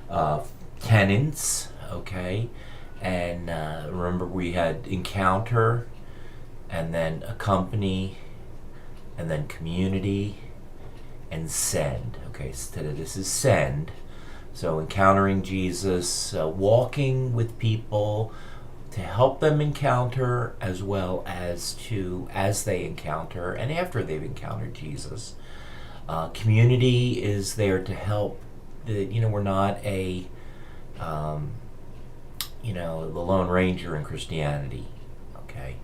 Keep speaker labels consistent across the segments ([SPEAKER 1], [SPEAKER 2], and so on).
[SPEAKER 1] uh, tenets, okay? And remember, we had encounter, and then accompany, and then community, and send. Okay, so this is send. So encountering Jesus, walking with people to help them encounter, as well as as they encounter and after they've encountered Jesus. Community is there to help. We're not the Lone Ranger in Christianity. Okay,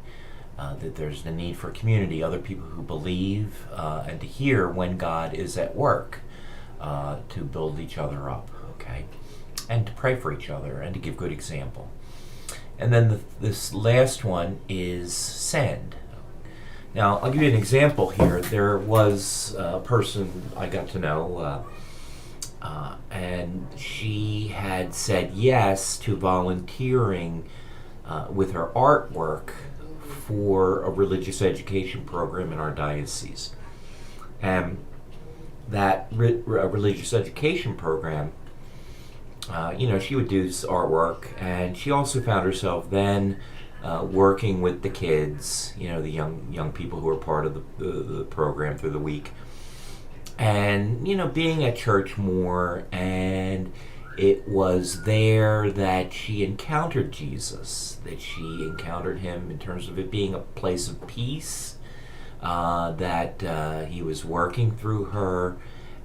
[SPEAKER 1] that there's the need for community, other people who believe, and to hear when God is at work, to build each other up. Okay, and to pray for each other and to give good example. And then this last one is send. Now, I'll give you an example here. There was a person I got to know, and she had said yes to volunteering with her artwork for a religious education program in our diocese. And that religious education program, she would do artwork, and she also found herself then working with the kids, the young people who were part of the program through the week, and being at church more. And it was there that she encountered Jesus, that she encountered him in terms of it being a place of peace, that he was working through her,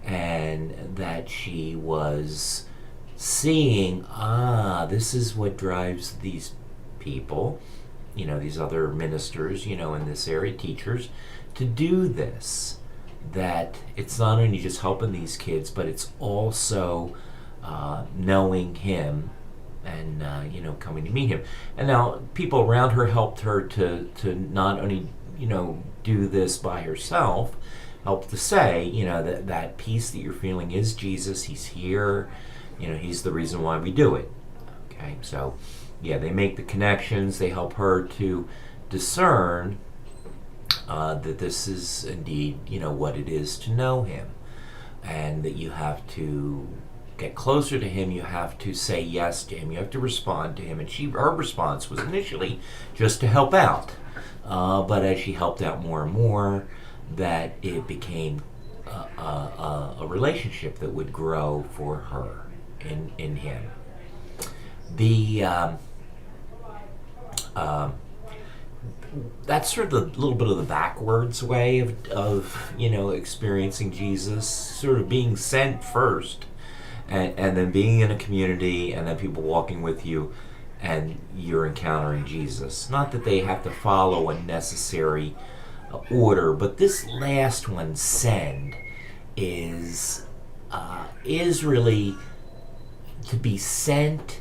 [SPEAKER 1] and that she was seeing, this is what drives these people, these other ministers, in this area, teachers, to do this. That it's not only just helping these kids, but it's also knowing him and, coming to meet him. And now people around her helped her to not only, do this by herself, help to say, that peace that you're feeling is Jesus. He's here. He's the reason why we do it. Okay, so they make the connections. They help her to discern that this is indeed, what it is to know him, and that you have to get closer to him. You have to say yes to him. You have to respond to him. And her response was initially just to help out, but as she helped out more and more, that it became a relationship that would grow for her in him. That's sort of a little bit of the backwards way of experiencing Jesus, sort of being sent first, and then being in a community, and then people walking with you, and you're encountering Jesus. Not that they have to follow a necessary order, but this last one, send, is really to be sent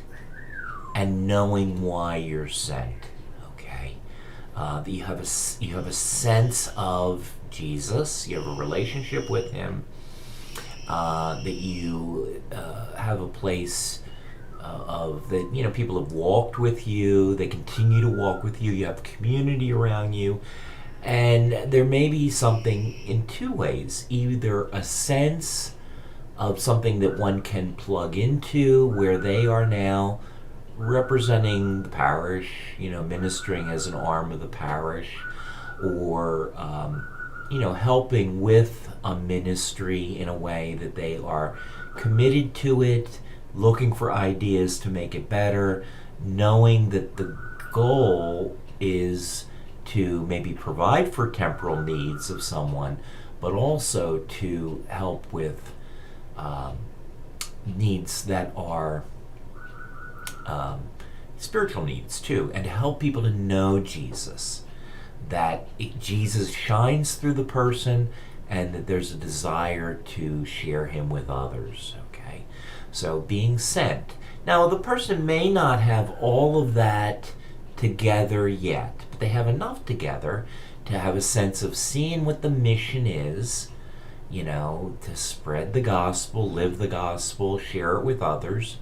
[SPEAKER 1] and knowing why you're sent. Okay, that you have a sense of Jesus, you have a relationship with him, that you have a place of that people have walked with you, they continue to walk with you, you have community around you. And there may be something in two ways: either a sense of something that one can plug into, where they are now representing the parish, ministering as an arm of the parish, or helping with a ministry in a way that they are committed to it, looking for ideas to make it better, knowing that the goal is to maybe provide for temporal needs of someone, but also to help with needs that are spiritual needs too, and to help people to know Jesus, that Jesus shines through the person, and that there's a desire to share him with others. Okay, so being sent. Now, the person may not have all of that together yet, but they have enough together to have a sense of seeing what the mission is, to spread the gospel, live the gospel, share it with others,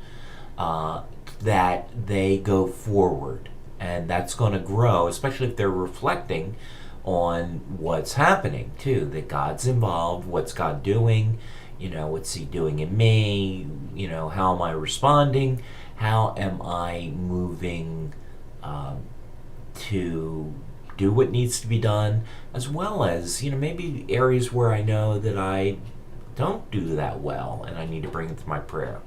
[SPEAKER 1] that they go forward. And that's going to grow, especially if they're reflecting on what's happening too, that God's involved, what's God doing, What's he doing in me? How am I responding? How am I moving to do what needs to be done, as well as, maybe areas where I know that I don't do that well and I need to bring it to my prayer.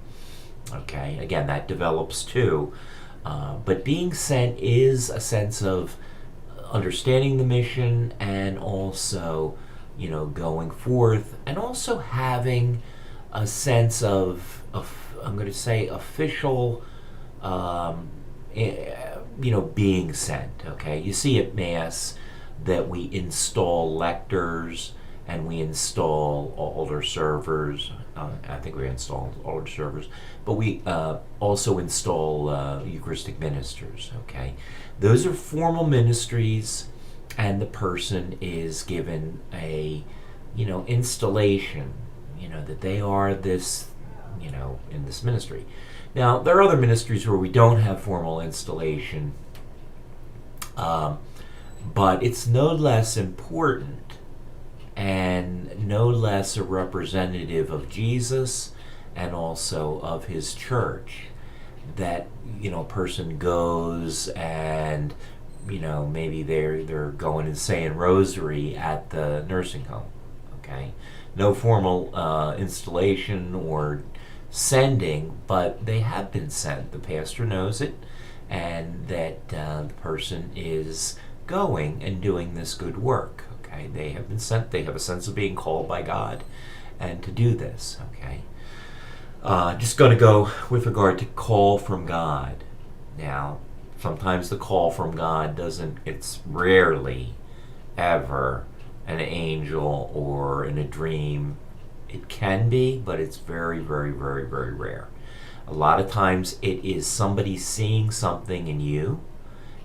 [SPEAKER 1] Okay, again, that develops too. But being sent is a sense of understanding the mission, and also, going forth, and also having a sense of I'm going to say, official, being sent. Okay, you see at Mass that we install lectors and we install altar servers. I think we install altar servers, but we also install Eucharistic ministers. Okay, those are formal ministries, and the person is given a, installation, that they are this, in this ministry. Now, there are other ministries where we don't have formal installation, but it's no less important and no less a representative of Jesus and also of his church that, a person goes and, maybe they're going and saying rosary at the nursing home. Okay, no formal installation or sending, but they have been sent. The pastor knows it, and that the person is going and doing this good work. Okay, they have been sent. They have a sense of being called by God, and to do this. Okay, just going to go with regard to call from God. Now, sometimes the call from God doesn't. It's rarely, ever, an angel or in a dream. It can be, but it's very, very, very, very rare. A lot of times it is somebody seeing something in you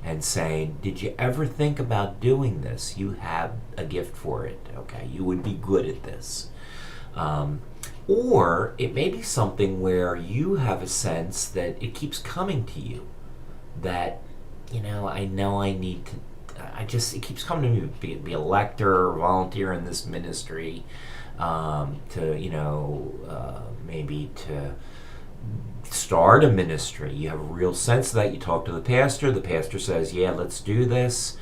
[SPEAKER 1] and saying, did you ever think about doing this? You have a gift for it. Okay, you would be good at this. Or it may be something where you have a sense that it keeps coming to you, that, I know I need to, it keeps coming to me, be a lector or volunteer in this ministry, to, maybe to start a ministry. You have a real sense of that. You talk to the pastor says, yeah, let's do this,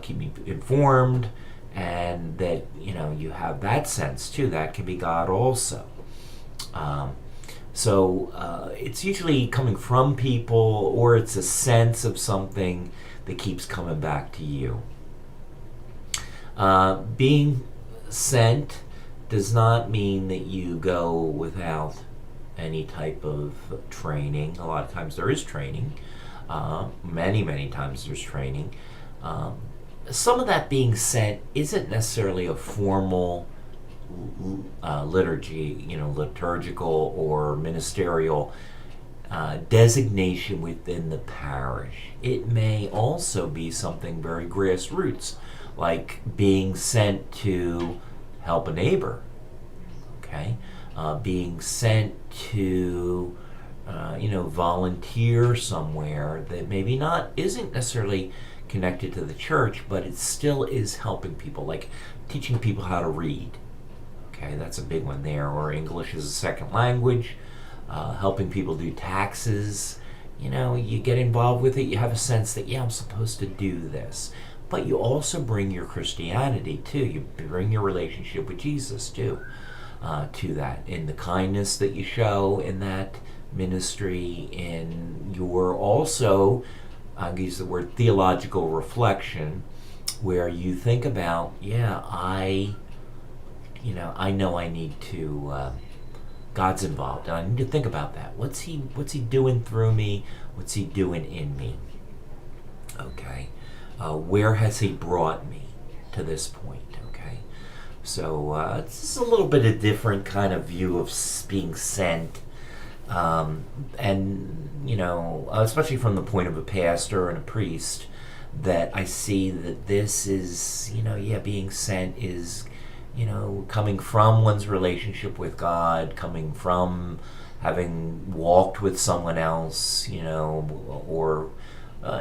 [SPEAKER 1] keep me informed, and that, you have that sense too. That can be God also. So it's usually coming from people, or it's a sense of something that keeps coming back to you. Being sent does not mean that you go without any type of training. A lot of times there is training. Many times there's training. Some of that being sent isn't necessarily a formal liturgy, liturgical or ministerial designation within the parish. It may also be something very grassroots, like being sent to help a neighbor. Okay, being sent to volunteer somewhere that maybe isn't necessarily connected to the church, but it still is helping people, like teaching people how to read. Okay, that's a big one there. Or English as a second language, helping people do taxes. You get involved with it, you have a sense that, yeah, I'm supposed to do this. But you also bring your Christianity too. You bring your relationship with Jesus too, to that, in the kindness that you show in that ministry, in your also, I'll use the word theological reflection, where you think about, yeah, I know I need to, God's involved, and I need to think about that. What's he doing through me? What's he doing in me? Okay. Where has he brought me to this point? Okay. So it's just a little bit of different kind of view of being sent. And, especially from the point of a pastor and a priest, that I see that this is, being sent is, coming from one's relationship with God, coming from having walked with someone else, or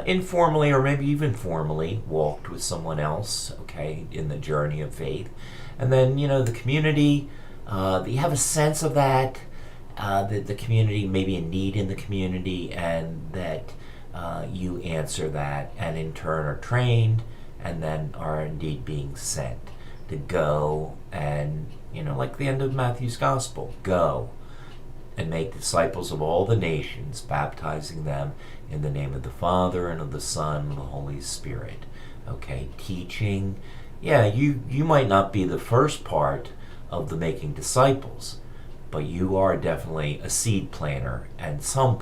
[SPEAKER 1] informally or maybe even formally walked with someone else, okay, in the journey of faith. And then, the community, you have a sense of that, that the community may be in need in the community, and that you answer that, and in turn are trained, and then are indeed being sent to go and, like the end of Matthew's Gospel, go and make disciples of all the nations, baptizing them in the name of the Father and of the Son and the Holy Spirit. Okay, teaching. Yeah, you might not be the first part of the making disciples, but you are definitely a seed planter and some